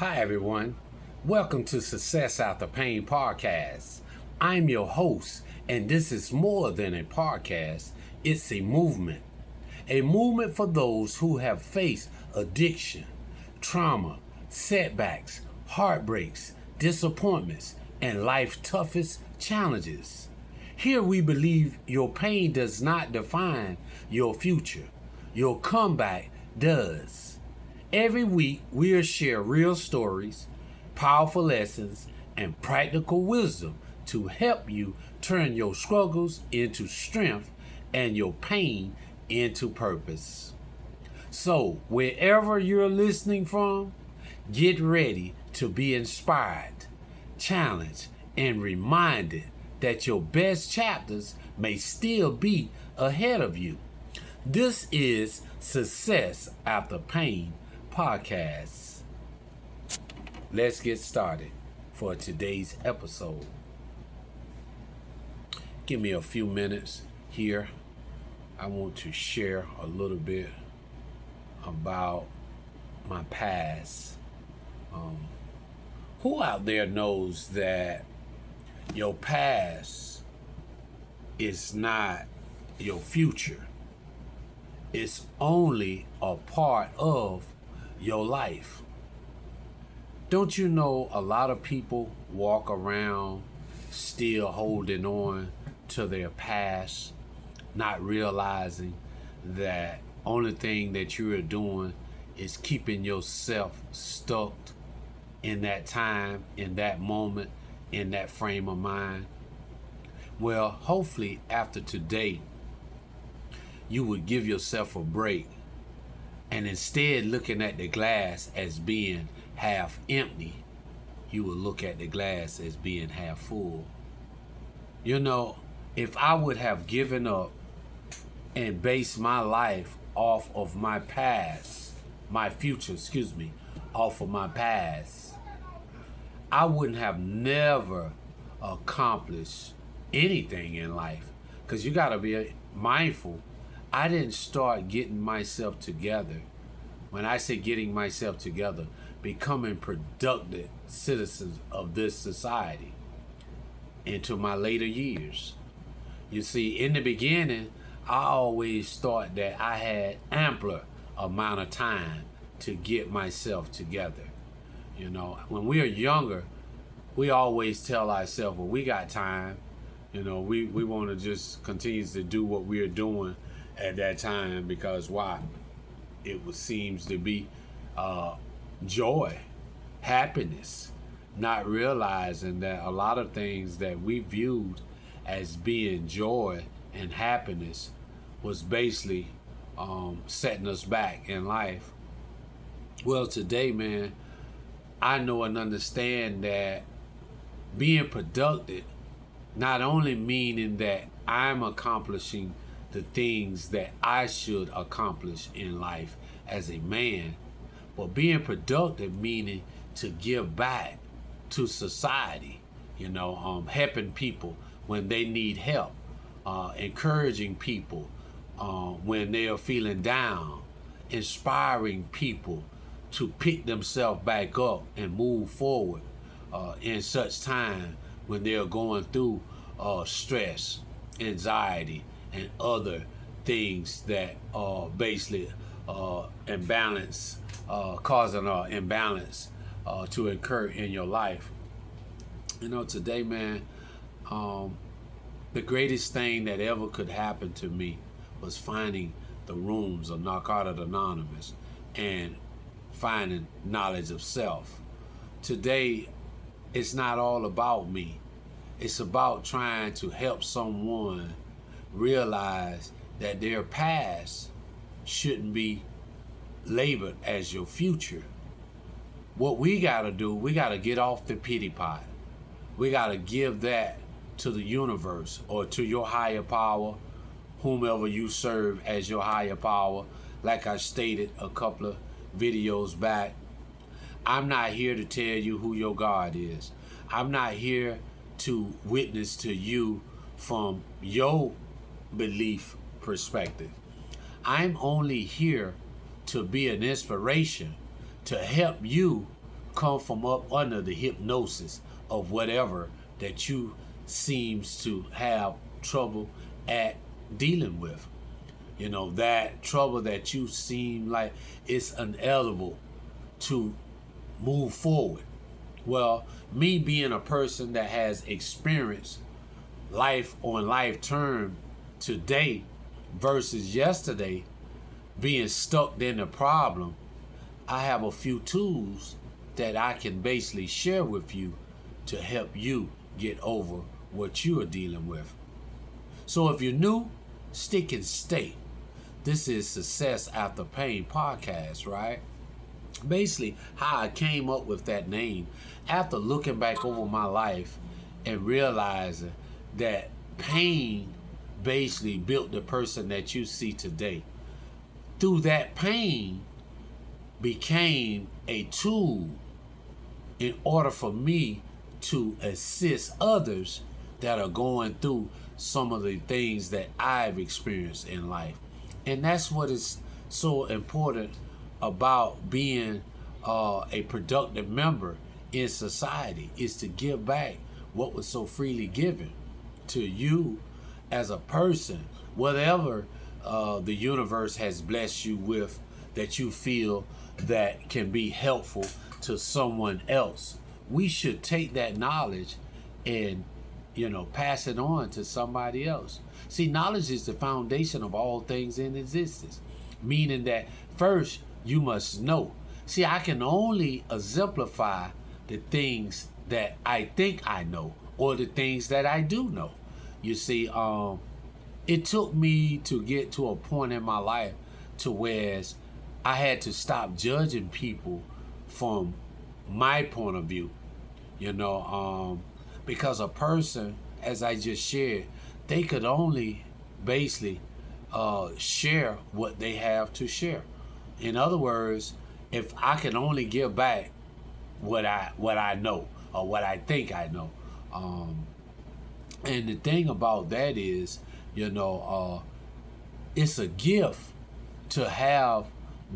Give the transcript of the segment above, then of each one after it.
Hi, everyone. Welcome to Success After Pain podcast. I'm your host, and this is more than a podcast, it's a movement. A movement for those who have faced addiction, trauma, setbacks, heartbreaks, disappointments, and life's toughest challenges. Here we believe your pain does not define your future, your comeback does. Every week, we'll share real stories, powerful lessons, and practical wisdom to help you turn your struggles into strength and your pain into purpose. So, wherever you're listening from, get ready to be inspired, challenged, and reminded that your best chapters may still be ahead of you. This is Success After Pain podcast. Let's get started for today's episode. Give me a few minutes here. I want to share a little bit about my past. Who out there knows that your past is not your future? It's only a part of your life. Don't you know a lot of people walk around still holding on to their past, not realizing that only thing that you are doing is keeping yourself stuck in that time, in that moment, in that frame of mind? Well, hopefully after today, you would give yourself a break and instead looking at the glass as being half empty, you will look at the glass as being half full. You know, if I would have given up and based my life off of my past, my future, off of my past, I wouldn't have never accomplished anything in life. Because you got to be mindful. I didn't start getting myself together. When I say getting myself together, becoming productive citizens of this society into my later years. You see, in the beginning, I always thought that I had ampler amount of time to get myself together. You know, when we are younger, we always tell ourselves, well, we got time. You know, we want to just continue to do what we are doing at that time, because why? It seems to be joy, happiness, not realizing that a lot of things that we viewed as being joy and happiness was basically setting us back in life. Well, today, man, I know and understand that being productive not only meaning that I'm accomplishing the things that I should accomplish in life as a man, but being productive meaning to give back to society, helping people when they need help, encouraging people when they are feeling down, inspiring people to pick themselves back up and move forward in such time when they are going through stress, anxiety, and other things that basically imbalance, causing an imbalance to occur in your life. You know, today, man, the greatest thing that ever could happen to me was finding the rooms of Narcotics Anonymous and finding knowledge of self. Today, it's not all about me. It's about trying to help someone realize that their past shouldn't be labeled as your future. What we gotta do, we gotta get off the pity pot. We gotta give that to the universe or to your higher power, whomever you serve as your higher power. Like I stated a couple of videos back, I'm not here to tell you who your God is. I'm not here to witness to you from your belief perspective. I'm only here to be an inspiration to help you come from up under the hypnosis of whatever that you seems to have trouble at dealing with. That trouble that you seem like it's unedible to move forward. Well, me being a person that has experienced life on life term today versus yesterday, being stuck in the problem, I have a few tools that I can basically share with you to help you get over what you are dealing with. So if you're new, stick and stay. This is Success After Pain podcast, right? Basically, how I came up with that name after looking back over my life and realizing that pain basically built the person that you see today. Through that pain became a tool in order for me to assist others that are going through some of the things that I've experienced in life. And that's what is so important about being a productive member in society, is to give back what was so freely given to you as a person, whatever the universe has blessed you with that you feel that can be helpful to someone else. We should take that knowledge and pass it on to somebody else. See, knowledge is the foundation of all things in existence, meaning that first you must know. See, I can only exemplify the things that I think I know or the things that I do know. You see, it took me to get to a point in my life to where I had to stop judging people from my point of view, because a person, as I just shared, they could only basically share what they have to share. In other words, if I can only give back what I know or what I think I know, and the thing about that is, it's a gift to have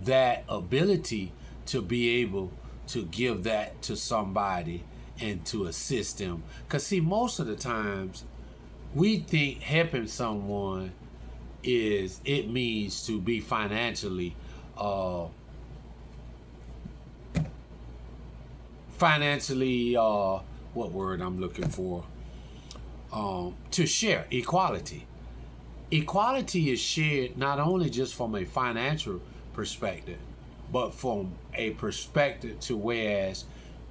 that ability to be able to give that to somebody and to assist them. Because see, most of the times we think helping someone means to be financially what word I'm looking for, to share equality. Equality is shared not only just from a financial perspective, but from a perspective to whereas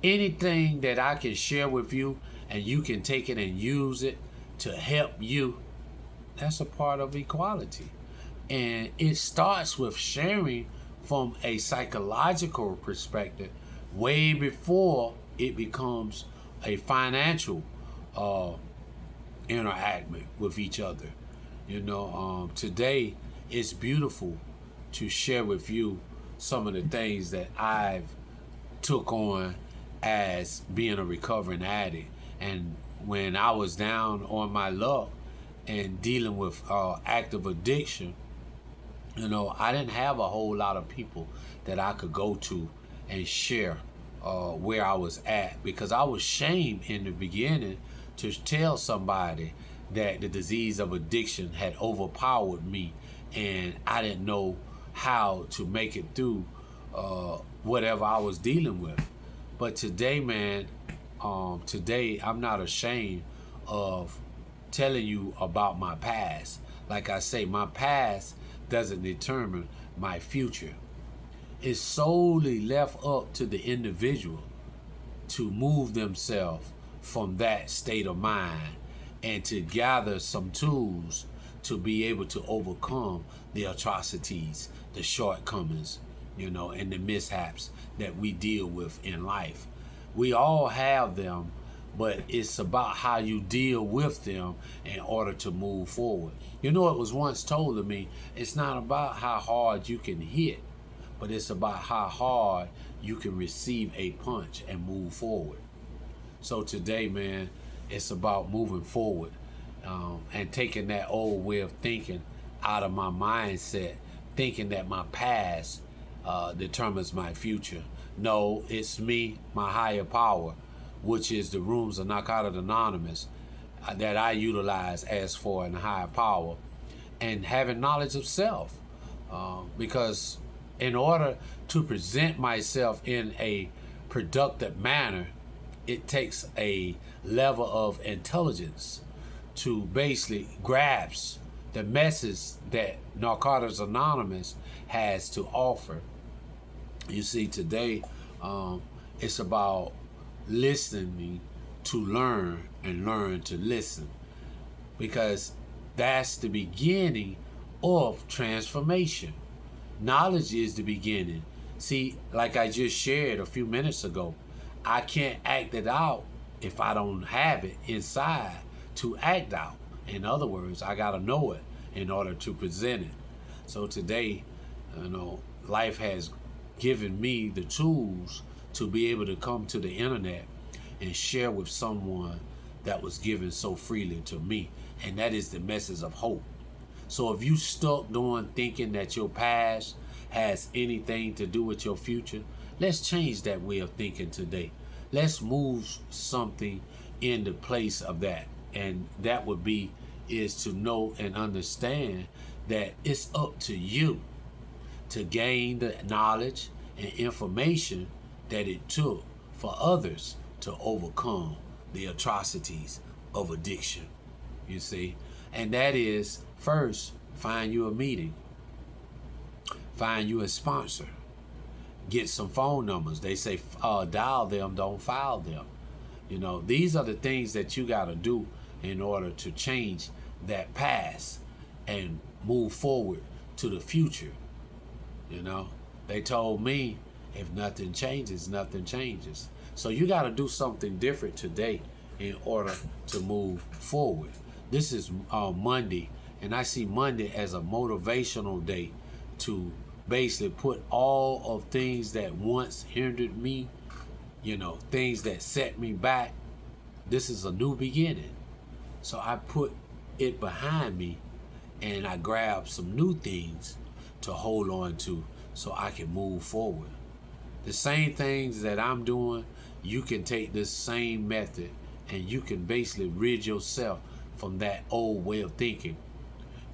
anything that I can share with you and you can take it and use it to help you, that's a part of equality. And it starts with sharing from a psychological perspective way before it becomes a financial interaction with each other. Today it's beautiful to share with you some of the things that I've took on as being a recovering addict. And when I was down on my luck and dealing with active addiction, I didn't have a whole lot of people that I could go to and share where I was at, because I was ashamed in the beginning to tell somebody that the disease of addiction had overpowered me and I didn't know how to make it through whatever I was dealing with. But today, man, today I'm not ashamed of telling you about my past. Like I say, my past doesn't determine my future. It's solely left up to the individual to move themselves from that state of mind and to gather some tools to be able to overcome the atrocities, the shortcomings, and the mishaps that we deal with in life. We all have them, but it's about how you deal with them in order to move forward. It was once told to me, it's not about how hard you can hit, but it's about how hard you can receive a punch and move forward. So today, man, it's about moving forward and taking that old way of thinking out of my mindset, thinking that my past determines my future. No, it's me, my higher power, which is the rooms of Narcotics Anonymous that I utilize as for an higher power, and having knowledge of self. Because in order to present myself in a productive manner, it takes a level of intelligence to basically grasp the message that Narcotics Anonymous has to offer. You see, today it's about listening to learn and learn to listen, because that's the beginning of transformation. Knowledge is the beginning. See, like I just shared a few minutes ago, I can't act it out if I don't have it inside to act out. In other words, I got to know it in order to present it. So today, life has given me the tools to be able to come to the internet and share with someone that was given so freely to me. And that is the message of hope. So if you stuck doing thinking that your past has anything to do with your future, let's change that way of thinking today. Let's move something in the place of that. And that would be is to know and understand that it's up to you to gain the knowledge and information that it took for others to overcome the atrocities of addiction. You see? And that is, first, find you a meeting. Find you a sponsor. Get some phone numbers. They say dial them, don't file them. These are the things that you got to do in order to change that past and move forward to the future. They told me if nothing changes, nothing changes. So you got to do something different today in order to move forward. This is Monday, and I see Monday as a motivational day to basically put all of things that once hindered me, things that set me back. This is a new beginning. So I put it behind me and I grab some new things to hold on to so I can move forward. The same things that I'm doing, you can take this same method and you can basically rid yourself from that old way of thinking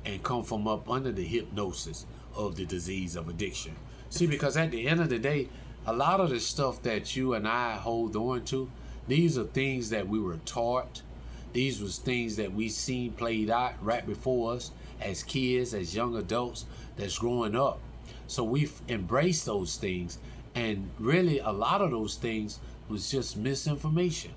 and come from up under the hypnosis of the disease of addiction. See, because at the end of the day, a lot of the stuff that you and I hold on to, these are things that we were taught. These was things that we seen played out right before us as kids, as young adults that's growing up. So we've embraced those things, and really a lot of those things was just misinformation.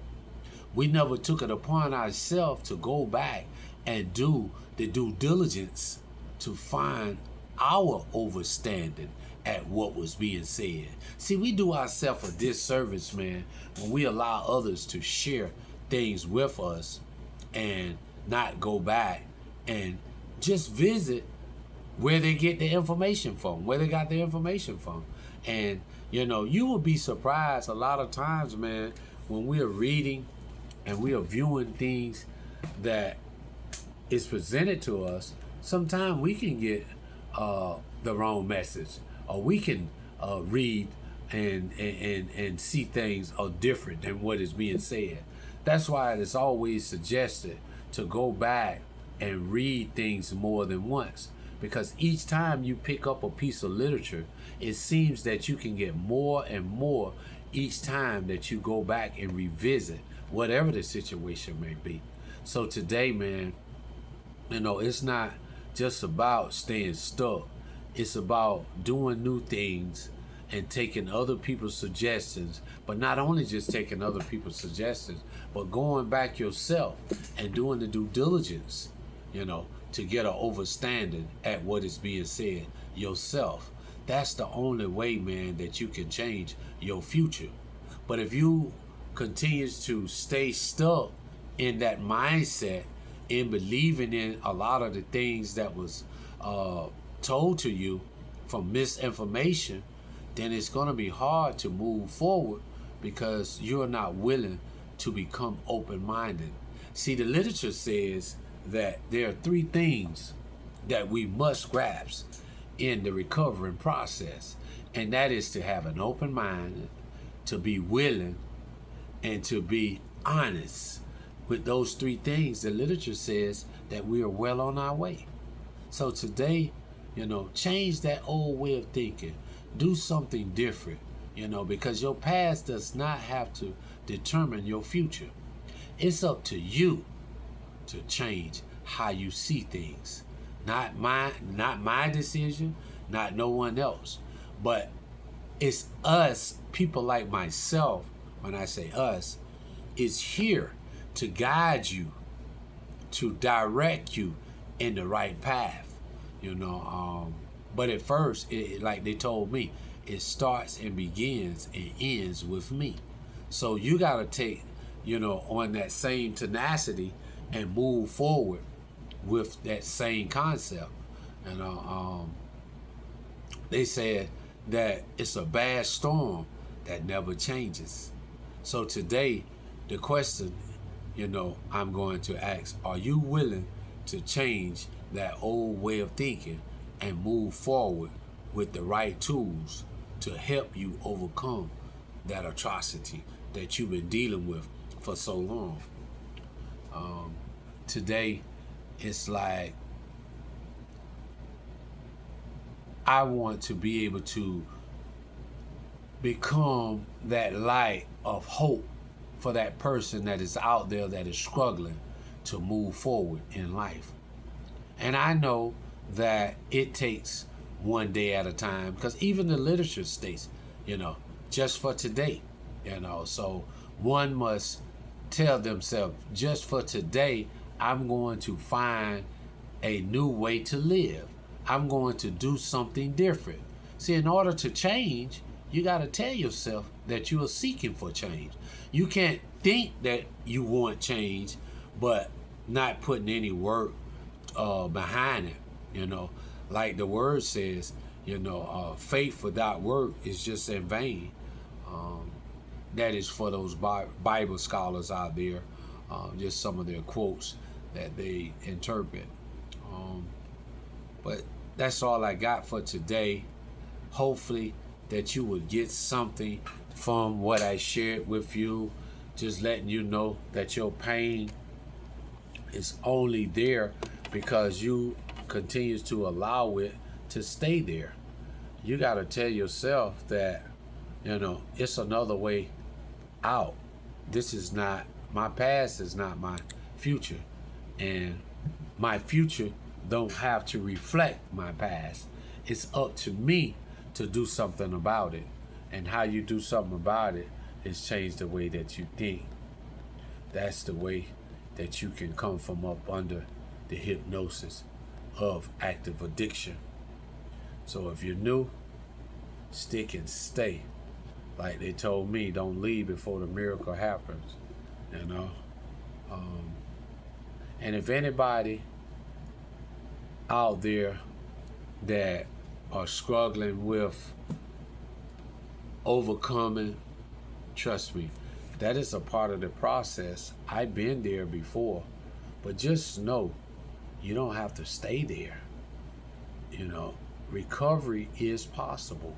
We never took it upon ourselves to go back and do the due diligence to find our overstanding at what was being said. See, we do ourselves a disservice, man, when we allow others to share things with us and not go back and just visit where they get the information from, where they got the information from. And, you will be surprised a lot of times, man, when we are reading and we are viewing things that is presented to us, sometimes we can get the wrong message, or we can read and see things are different than what is being said. That's why it is always suggested to go back and read things more than once, because each time you pick up a piece of literature, it seems that you can get more and more each time that you go back and revisit whatever the situation may be. So today, man, it's not just about staying stuck. It's about doing new things and taking other people's suggestions, but not only just taking other people's suggestions, but going back yourself and doing the due diligence, to get an overstanding at what is being said yourself. That's the only way, man, that you can change your future. But if you continues to stay stuck in that mindset, in believing in a lot of the things that was told to you from misinformation, then it's going to be hard to move forward because you're not willing to become open-minded. See, the literature says that there are 3 things that we must grasp in the recovering process. And that is to have an open mind, to be willing, and to be honest. With those three things, the literature says that we are well on our way. So today, change that old way of thinking. Do something different, because your past does not have to determine your future. It's up to you to change how you see things. Not my decision, not no one else. But it's us, people like myself, when I say us, is here to guide you, to direct you in the right path. But at first, like they told me, it starts and begins and ends with me. So you got to take, on that same tenacity and move forward with that same concept. They said that it's a bad storm that never changes. So today, the question, I'm going to ask, are you willing to change that old way of thinking and move forward with the right tools to help you overcome that atrocity that you've been dealing with for so long? Today, it's like I want to be able to become that light of hope for that person that is out there that is struggling to move forward in life. And I know that it takes one day at a time, because even the literature states, just for today, so one must tell themselves, just for today, I'm going to find a new way to live. I'm going to do something different. See, in order to change, you got to tell yourself that you are seeking for change. You can't think that you want change, but not putting any work behind it. Like the word says, faith without work is just in vain. That is for those Bible scholars out there, just some of their quotes that they interpret. But that's all I got for today. Hopefully that you would get something from what I shared with you, just letting you know that your pain is only there because you continues to allow it to stay there. You got to tell yourself that, it's another way out. This is not, my past is not my future. And my future don't have to reflect my past. It's up to me to do something about it. And how you do something about it is change the way that you think. That's the way that you can come from up under the hypnosis of active addiction. So if you're new, stick and stay. Like they told me, don't leave before the miracle happens. And if anybody out there that are struggling with overcoming, trust me, that is a part of the process. I've been there before, but just know you don't have to stay there. Recovery is possible.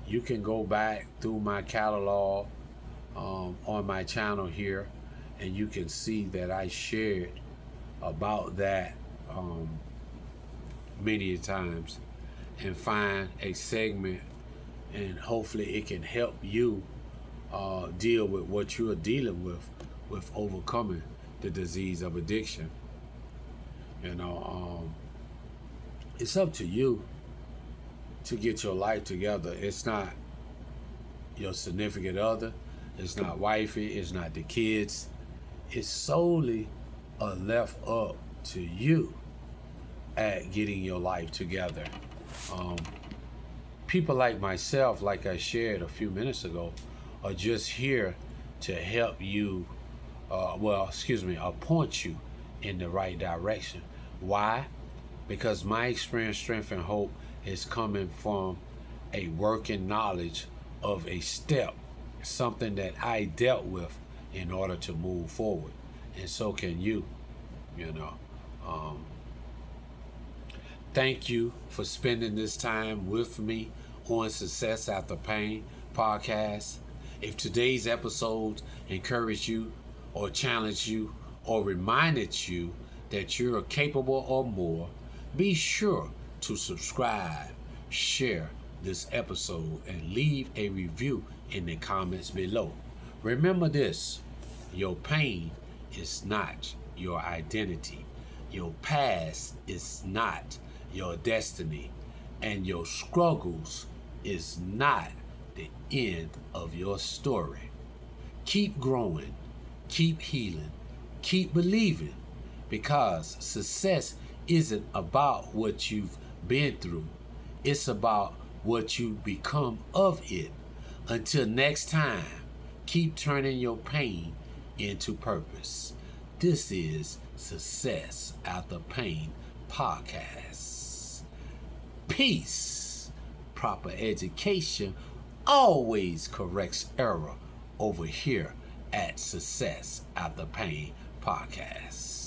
You can go back through my catalog on my channel here, and you can see that I shared about that many times, and find a segment, and hopefully it can help you deal with what you are dealing with overcoming the disease of addiction. It's up to you to get your life together. It's not your significant other, it's not wifey, it's not the kids. It's solely left up to you at getting your life together. People like myself, like I shared a few minutes ago, are just here to help you, point you in the right direction. Why? Because my experience, strength, and hope is coming from a working knowledge of a step, something that I dealt with in order to move forward. And so can you, Thank you for spending this time with me on Success After Pain podcast. If today's episode encouraged you or challenged you or reminded you that you're capable or more, be sure to subscribe, share this episode, and leave a review in the comments below. Remember this: your pain is not your identity. Your past is not your destiny. And your struggles is not the end of your story. Keep growing, keep healing, keep believing, because success isn't about what you've been through. It's about what you become of it. Until next time, keep turning your pain into purpose. This is Success After Pain podcast. Peace. Proper education always corrects error over here at Success After Pain podcast.